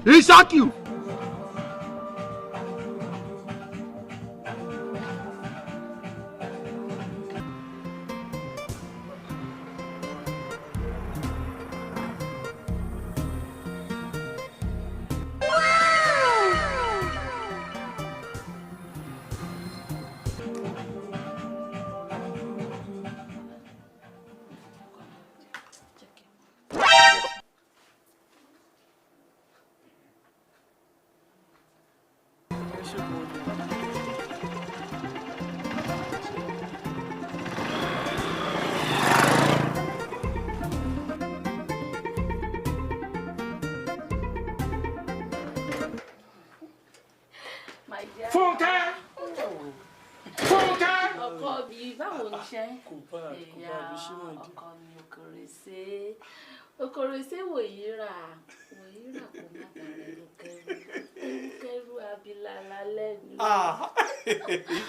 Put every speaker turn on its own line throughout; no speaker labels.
He shock you.
Okorese woyira kò má bàrẹ̀ ló kẹ́rù abilala lẹ́nu.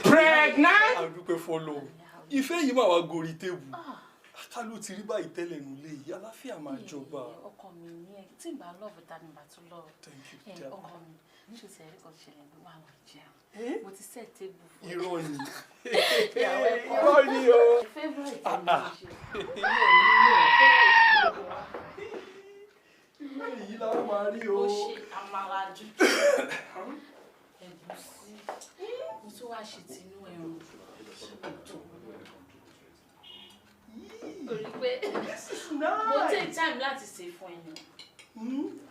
Pregnant. Àdúpẹ́ fọlọ́ ìfẹ́ yìí máa wá gorí tébù kálù ti rí báyìí tẹ́lẹ̀ nílé yìí aláfíà máa jọba.
Ọkọ mi ní ẹ tí n bá lọ́ọ̀bù ta ni bá tún lọ́ọ̀. Ọkọ mi ṣe ṣe ẹ̀rí kan ṣẹlẹ̀ ló wà lọ jẹun mo ti set table fún
irọ́ ni
irọ́
ni o.
Favorite
ilé yìí la máa rí o.
ó ṣe àmàlà dúdú ẹ̀gúsí mo tún wá ṣe tinú ẹ̀rùn torí pé mo take time láti ṣe fún ẹni.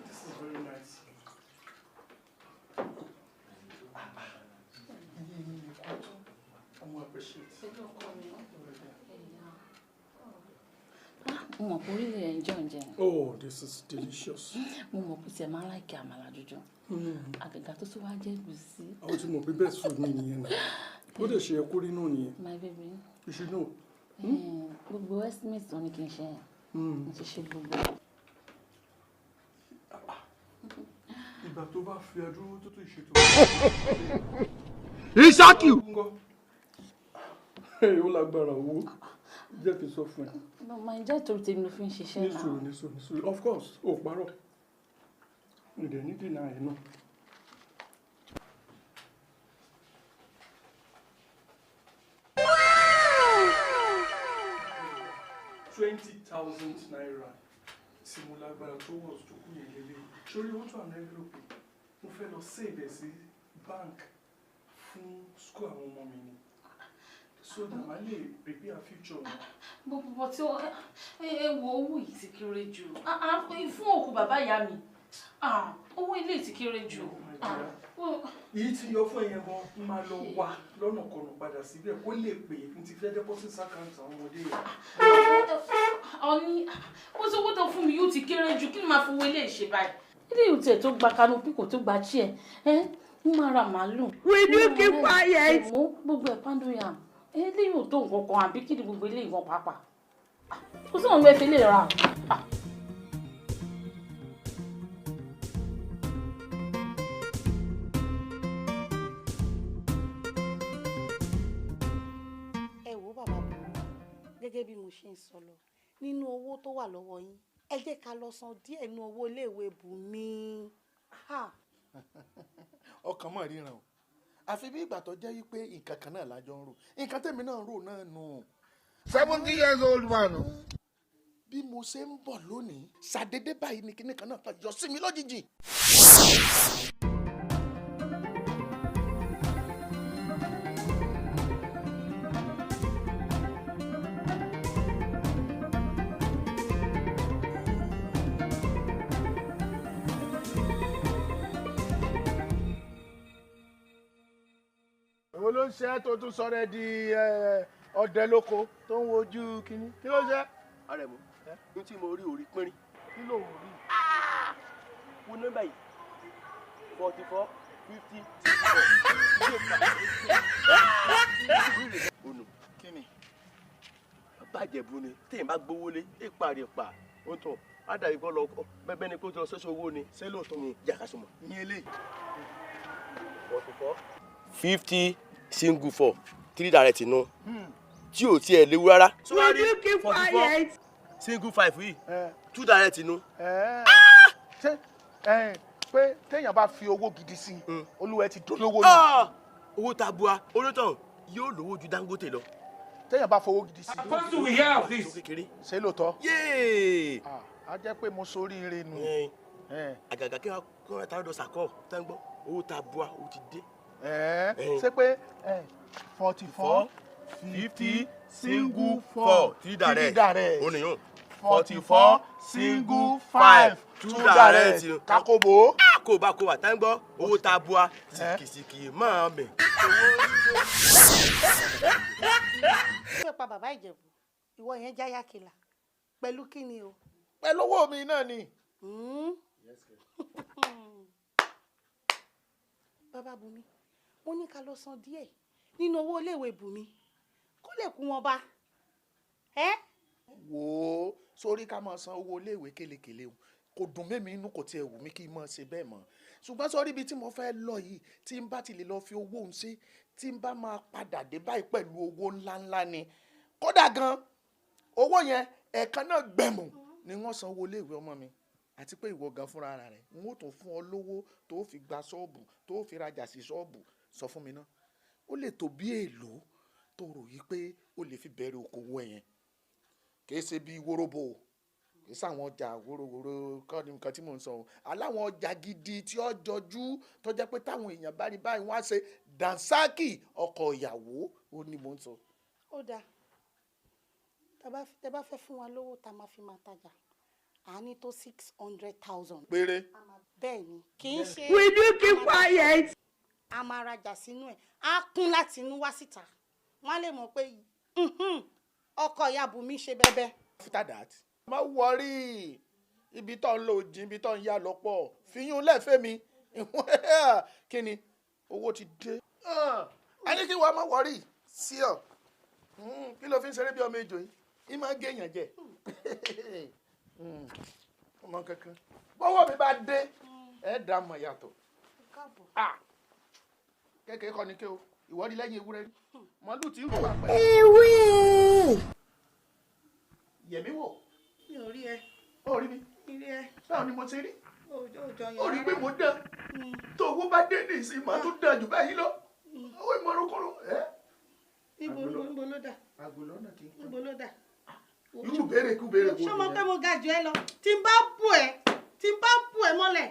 This is very nice.
Mo mọ̀ pé orílẹ̀ enjoy oúnjẹ.
Oh, this is delicious.
Mo mọ̀ pé tí ẹ máa like àmàlà dúdú. Àgàgà tó tún wá jẹ́ ẹ̀gúsí.
Àwọn tí mo pé best food mi nìyẹn náà. Ó lè ṣe ẹkú rí náà nìyẹn.
My baby.
You should know.
Gbogbo estimate tó ní kí n ṣe mo ti ṣe gbogbo.
Ìgbà tó bá fi adúrú tó tó ìṣètò.
He shock you.
Ó lágbára owó. Jẹ́ kí n sọ fún ẹ.
Máa jẹ́ torí tèmi ló fi ń ṣiṣẹ́ náà.
Nísòro. Of course, ó parọ́. Ìdẹ̀ ní dènà ẹ̀ náà. ₦20,000 tí mo lágbára tó wọ̀ tó kú yẹn lélẹ̀. Sórí owó tó àná envelope mo fẹ́ lọ save ẹ̀ sí bank fún school àwọn ọmọ mi ni. So that I lè prepare future.
Bọ̀ tí wo owó yìí ti kéré jù. Fún òkú bàbá ìyá mi. Owó ilé ti kéré jù.
Èyí tí yọ fún ẹ̀yẹn gan máa lọ wà lọ́nà kọ̀nà padà síbẹ̀ kó lè pè é ti fẹ́ deposit account àwọn ọmọdé yẹn.
Ọ̀ní ó sọ owó tó fún mi yóò ti kéré jù kí ni máa fowó ilé ìṣe báyìí. Ilé yóò tiẹ̀ tó gba canopy kò tó gba chair. Mo máa ra màálù.
Will you keep quiet?
Mo gbogbo ẹ̀ pàdó yà. Ilé yóò tó nǹkan kan àbí kí ni gbogbo ilé ìwọ̀n pàápàá. Kò sí ọ̀nà ẹ̀fẹ̀ lè ra.
Ẹ wo bàbá mi gẹ́gẹ́ bí mo ṣe ń sọ lọ nínú owó tó wà lọ́wọ́ yín ẹ jẹ́ ká lọ san díẹ̀ nínú owó iléèwé Bùnmi.
Ọkàn mọ̀ ríran o àfi bí ìgbà tó jẹ́ wípé nǹkan kan náà lájọ ń rò nǹkan tèmi náà ń rò náà nù.
70 years old man.
Bí mo ṣe ń bọ̀ lónìí ṣàdédé báyìí ni kíní kan náà kan yọ sí mi lójijì.
Èwo ló ń ṣe tó tún sọ̀rọ̀ ẹ di ọdẹ lóko tó ń wojú kínní kí ló ṣe.
Ọ̀rẹ́ mo ní tí mo rí orí pínrín.
Kí ló ń rí.
Wo nọ́mbà yìí 44 50 onu
Kíni?
bàjẹ́bù ni téèyàn bá gbówó lé èèpà rẹ̀ pa ó tọ̀ á dàbí kó lọ bẹ́ẹ̀ ni kó lọ sọ́sọ́ owó ni
Ṣé lóòótọ́
ní jàkásùmọ̀.
ní eléyìí?
44 50 single 4 3 direct nù tí ò tiẹ̀ léwu rárá.
Will you keep quiet?
Single 5 yìí 2 direct nù.
Ṣé
pé téèyàn bá fi owó gidi sí olúwa ti dolówó náà.
owó tabua olótàn yóò lówó ju Dangote lọ.
téèyàn bá fowó gidi sí.
First we hear of this.
ṣé lóòótọ́.
yéè.
a jẹ́ pé mo soríire nu.
àgàgà kí wọ́n ta lọ́dọ̀ sàkọ́ tá ń gbọ́ owó tabua ó ti dé.
ṣé pé 44 50 single 4
3 direct ó nìyàn
44 single 5 2 direct kakobo.
kóbá tá ń gbọ́ owó tabua sìkìsìkì máa mẹ́.
ṣé pa bàbá Ìjẹ̀bú ìwọ yẹn jáyà kìlà pẹ̀lú kí ni o.
pẹ̀lú owó mi náà ni.
bàbá Bùnmi mo ní ká lọ san díẹ̀ nínú owó iléèwé Bùnmi kó lè kú wọn bá.
wò ó sórí ká máa san owó iléèwé kélekèle o kò dùn mí inú kò tiẹ̀ wù mí kí n máa ṣe bẹ́ẹ̀ mọ́ ṣùgbọ́n sórí ibi tí mo fẹ́ lọ yìí tí n bá ti lè lọ fi owó òun ṣe tí n bá máa padà dé báyìí pẹ̀lú owó ńláńlá ni kódà gan owó yẹn ẹ̀ẹ̀kan náà gbẹ̀mù ni wọ́n san owó iléèwé ọmọ mi àti pé ìwọ gan fúnra rẹ̀ n ó tún fún ọ lówó tó fi gba ṣọ́ọ̀bù tó fi rajà sí ṣọ́ọ̀bù sọ fún mi náà ó lè tó bí èèlò tó rò yí pé ó lè fi bẹ̀rẹ̀ okòwò ẹ̀yẹn kì í ṣe bí wóróbó kì í ṣàwọn ọjà wórówóró kọ́ ni nǹkan tí mò ń sọ o aláwọn ọjà gidi tí ó jọjú tó jẹ́ pé táwọn èèyàn bá rí báyìí wọ́n á ṣe dànsákì ọkọ ìyàwó ó ní mò ń sọ.
ó dáa tẹ bá fẹ́ fún wa lówó tá a máa fi máa tajà a ní tó 600,000.
péré.
bẹ́ẹ̀ ni kì í ṣe.
will you keep quiet.
a máa rajà sínú ẹ̀ á kún láti inú wá síta wọ́n á lè mọ̀ pé ọkọ ìyá Bùnmi ṣe bẹ́bẹ́.
after that má wọrí ibi tó ń lò jí ibi tó ń yá lọ́pọ̀ fiyún lẹ́fẹ̀ẹ́ mi kí ni owó ti dé. a ní kí wọ́n má wọrí sí ọ kí ló fi ń ṣeré bí ọmọ ejò yìí í máa ń gèèyàn jẹ ọmọ kankan bọ́wọ́ mi bá dé ẹ̀ dá mọ̀ yàtọ̀ kékeré kọ́ ni kí o ìwọ́de lẹ́yìn ewúrẹ́ mọ́lù tí ń rò wá pẹ́. yẹ̀mí wò.
mi ò rí ẹ.
ó rí mi.
rí ẹ.
báwo ni mo ti rí.
ó
rí pé mo dán tó owó bá dé ní ìsìn màá tún dán jù báyìí lọ owó ìmọ̀rúnkúrú.
níbo ló dà.
àgùlọ́ náà kì í.
níbo ló dà.
irú béèrè kú béèrè wo ni.
ṣé mo pé mo ga jù ẹ lọ tí n bá bù ẹ mọ́lẹ̀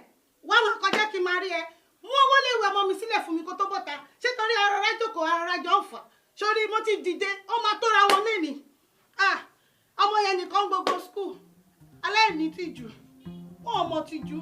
wá máa kọjá kí n máa rí ẹ mú owó lè wẹ ọmọ mi sílẹ̀ fún mi kó tó bọ́ta ṣé torí ara rẹ jókòó ara rẹ jọ ń fà sórí mo ti dìde ó máa tóra wọn lẹ́ni ọmọ yẹn nìkan gbogbo skul aláìní tìjú wọn ò mọ tìjú.